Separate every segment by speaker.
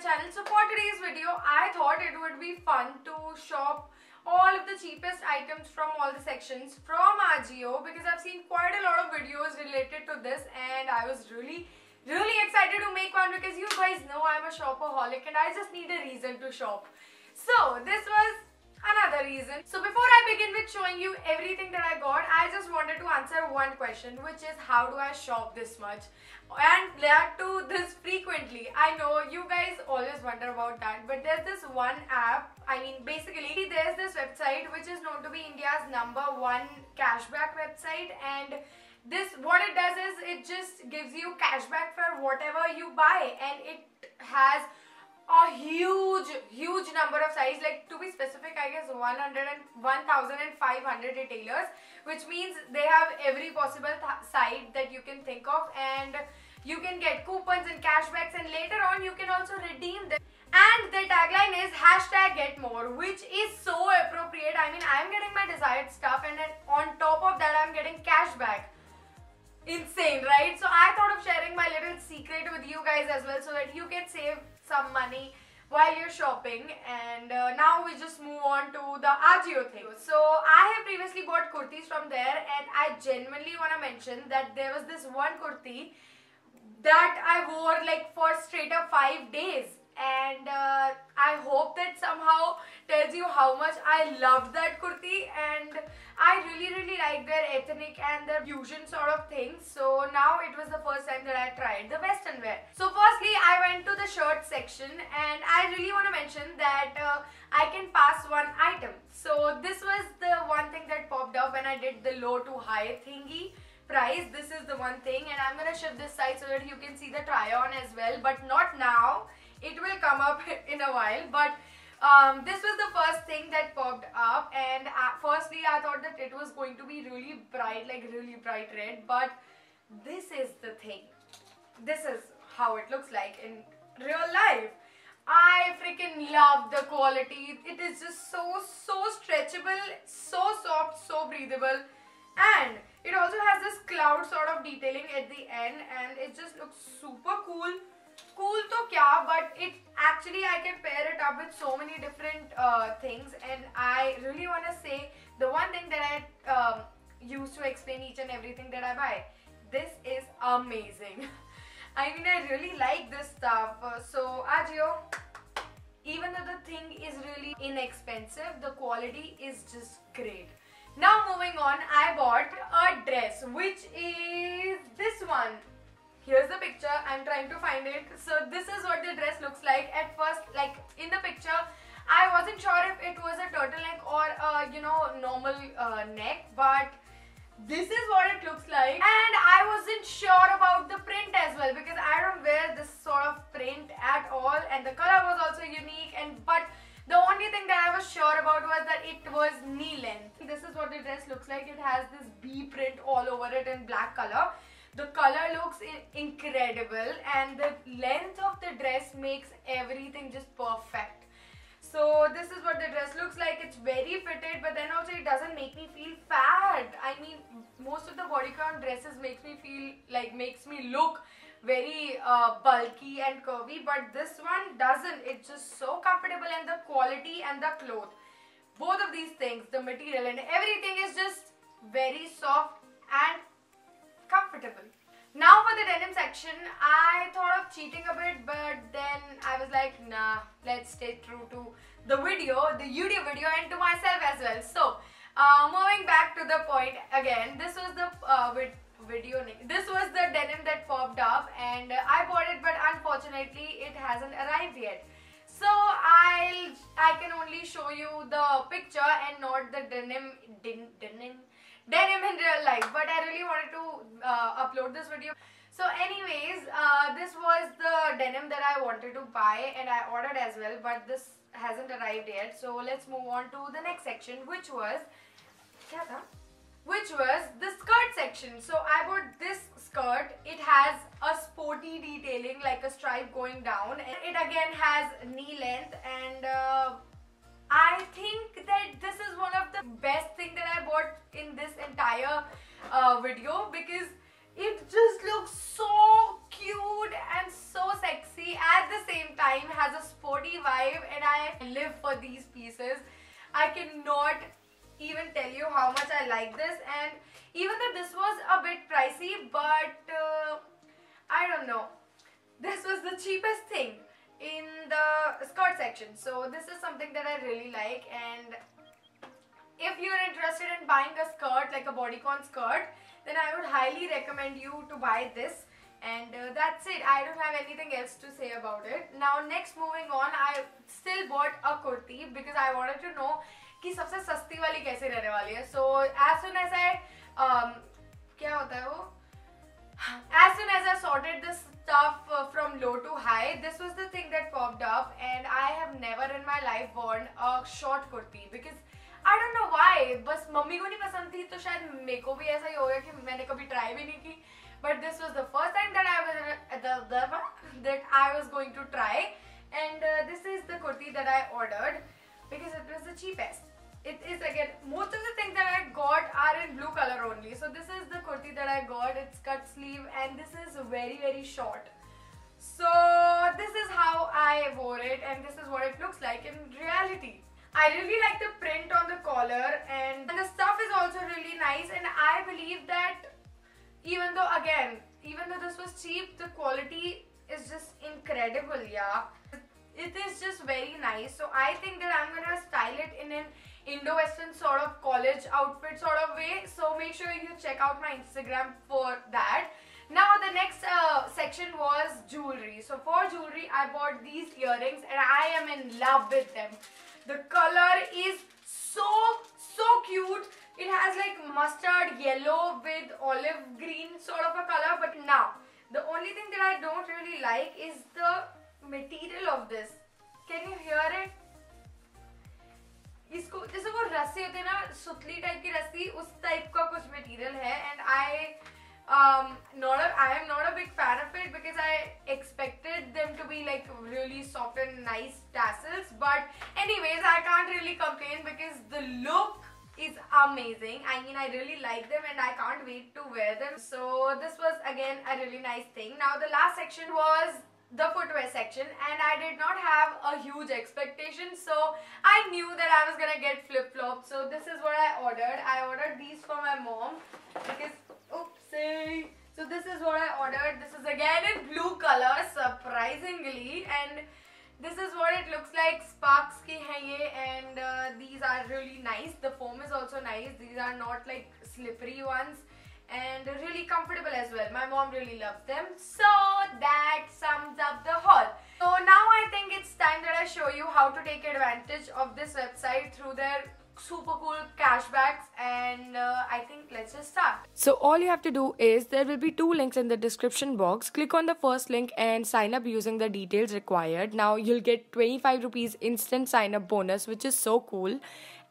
Speaker 1: channel. So for today's video, I thought it would be fun to shop all of the cheapest items from all the sections from Ajio, because I've seen quite a lot of videos related to this and I was really excited to make one because you guys know I'm a shopaholic and I just need a reason to shop. So this was another reason. So before I begin with showing you everything that I got, I just wanted to answer one question, which is how do I shop this much and that too this frequently. I know you guys always wonder about that, but there's this one app, basically there's this website which is known to be India's #1 cashback website, and this, what it does is it just gives you cashback for whatever you buy, and it has a huge number of sites. Like, to be specific, I guess 1,500 retailers, which means they have every possible site that you can think of, and you can get coupons and cashbacks, and later on you can also redeem them. And the tagline is #GetMore, which is so appropriate. I'm getting my desired stuff, and then on top of that I'm getting cashback. Insane, right? So I thought of sharing my little secret with you guys as well, so that you can save some money while you're shopping. And now we just move on to the Ajio thing. So I have previously bought kurtis from there, and I genuinely want to mention that there was this one kurti that I wore like for straight up 5 days, and I hope that somehow tells you how much I loved that kurti, and I really like their ethnic and their fusion sort of things. So now it was the first time that I tried the western wear. So firstly I went to the shirt section, and I really want to mention that I can pass one item. So this was the one thing that popped up when I did the low to high thingy price. This is the one thing, and I'm gonna shift this side so that you can see the try on as well, but not now. It will come up in a while, but this was the first thing that popped up, and firstly I thought that it was going to be really bright, like really bright red, but this is the thing. This is how it looks like in real life. I freaking love the quality. It is just so stretchable, so soft, so breathable, and it also has this cloud sort of detailing at the end, and it just looks super cool. Cool to kya, but it actually, I can pair it up with so many different things, and I really want to say the one thing that I use to explain each and everything that I buy. This is amazing. I really like this stuff. So Ajio, even though the thing is really inexpensive, the quality is just great. Now moving on, I bought a dress, which is this one. Here's the picture. I'm trying to find it. So this is what the dress looks like. At first, like in the picture, I wasn't sure if it was a turtleneck or a normal neck, but this is what it looks like. And I wasn't sure about the print as well, because I don't wear this sort of print at all, and the color was also unique. But the only thing that I was sure about was that it was knee length. This is what the dress looks like. It has this bee print all over it in black color. The color looks incredible, and the length of the dress makes everything just perfect. So this is what the dress looks like. It's very fitted, but then also it doesn't make me feel fat. Most of the bodycon dresses makes me look very bulky and curvy, but this one doesn't. It's just so comfortable, and the quality and the cloth, both of these things, the material and everything is just very soft and comfortable. Now for the denim section, I thought of cheating a bit, but then I was like, nah, let's stay true to the YouTube video, and to myself as well. So moving back to the point again, this was the this was the denim that popped up, and I bought it, but unfortunately it hasn't arrived yet. So I can only show you the picture and not the denim in real life, but I really wanted to upload this video. So anyways, this was the denim that I wanted to buy, and I ordered as well, but this hasn't arrived yet. So let's move on to the next section, which was the skirt section. So I bought this skirt. It has a sporty detailing, like a stripe going down, and it again has knee length, and I think that this is one of the best thing that I bought in this entire video, because it just looks so cute and so sexy, at the same time has a sporty vibe and I live for these pieces. I cannot even tell you how much I like this, and even though this was a bit pricey, but I don't know, this was the cheapest thing in the skirt section. So this is something that I really like, and if you're interested in buying a skirt like a bodycon skirt, then I would highly recommend you to buy this. And that's it. I don't have anything else to say about it. Now next, moving on, I still bought a kurti because I wanted to know कि सबसे सस्ती वाली कैसे रहने वाली है. So as soon as I क्या होता है वो, as soon as I sorted the stuff from low to high, this was the thing that popped up, and I have never in my life worn a short kurti because I don't know why. बस mummy को नहीं पसंद थी, तो शायद मेरे को भी ऐसा ही होगा कि मैंने कभी ट्राई भी नहीं की. But this was the first time that I was going to try, and this is the kurti that I ordered because it was the cheapest. It is, again, most of the things that I got are in blue color only. So this is the kurti that I got. It's cut sleeve and this is very short. So this is how I wore it, and this is what it looks like in reality. I really like the print on the collar, and the stuff is also really nice, and I believe that even though this was cheap, the quality is just incredible. Yeah, it is just very nice. So I think that I'm gonna style it in an Indo-Western sort of college outfit sort of way. So make sure you check out my Instagram for that. Now the next section was jewelry. So for jewelry, I bought these earrings and I am in love with them. The color is so cute. It has like mustard yellow with olive green sort of a color. But now the only thing that I don't really like is the material of this. Can you hear it? इसको जैसे वो रस्सी होते हैं ना, सुतली type की रस्सी, उस टाइप का कुछ मटेरियल है, and I am not a big fan of it because I expected them to be like really soft and nice tassels. But anyways, I can't really complain because the look is amazing. I mean, I really like them and I can't wait to wear them. So this was again a really nice thing. Now the last section was the footwear section, and I did not have a huge expectation, so I knew that I was gonna get flip-flops. So this is what I ordered. I ordered these for my mom because, oopsie. So this is what I ordered. This is again in blue color, surprisingly, and this is what it looks like. Sparks ki hai ye, and these are really nice. The foam is also nice. These are not like slippery ones, and really comfortable as well. My mom really loves them. So that sums up the haul. So now I think it's time that I show you how to take advantage of this website through their super cool cashbacks, and I think let's just start.
Speaker 2: So all you have to do is, there will be 2 links in the description box. Click on the first link and sign up using the details required. Now you'll get 25 rupees instant sign up bonus, which is so cool.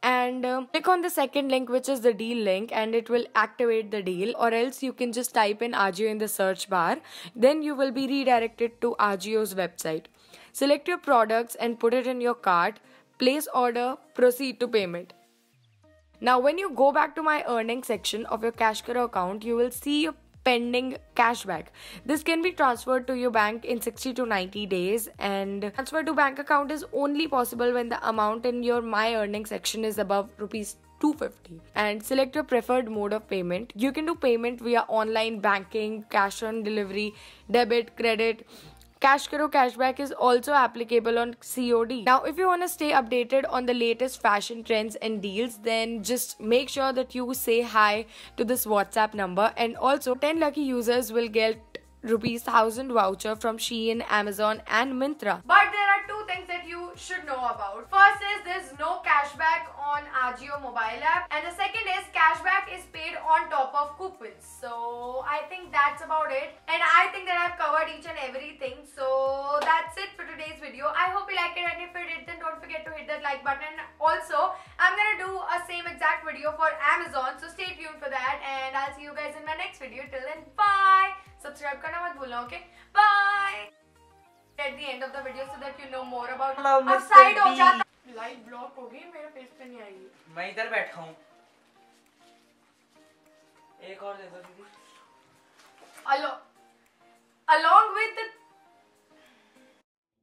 Speaker 2: And click on the second link, which is the deal link, and it will activate the deal, or else you can just type in Ajio in the search bar. Then you will be redirected to Ajio's website. Select your products and put it in your cart. Place order, proceed to payment. Now when you go back to my earnings section of your Cashkaro account, you will see your pending cashback. This can be transferred to your bank in 60 to 90 days, and transfer to bank account is only possible when the amount in your my earnings section is above rupees 250. And select your preferred mode of payment. You can do payment via online banking, cash on delivery, debit, credit. Cashkaro cashback is also applicable on COD. Now, if you want to stay updated on the latest fashion trends and deals, then just make sure that you say hi to this WhatsApp number. And also, 10 lucky users will get rupees 1000 voucher from Shein, Amazon and Myntra.
Speaker 1: But there are 2 things that you should know about. First is there's no cashback on Ajio mobile app, and the second is cashback is paid on top of coupons. So I think that's about it, and I think that I've covered each and everything. So that's it for today's video. I hope you like it, and if you did, then don't forget to hit that like button. Also, I'm gonna do a same exact video for Amazon, so stay tuned for that, and I'll see you guys in my next video. Till then, bye. Subscribe करना मत भूलना, okay? Bye. At the end of the video, so that you know more about. अब side हो जाता. Light block हो गई, मेरे face पे नहीं आएगी.
Speaker 3: मैं इधर बैठा हूँ. एक और दे दो दीदी.
Speaker 1: Along with the.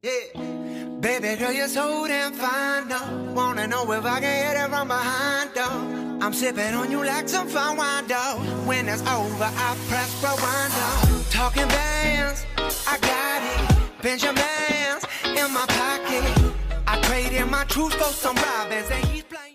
Speaker 4: Yeah. Baby girl, you're so damn fine, though. Wanna know if I can hit it from behind, though. I'm sipping on you like some fine wine, though. When it's over, I press rewind, though. Talking bands, I got it. Benjamins in my pocket. I traded my truth for some robins, and he's playing.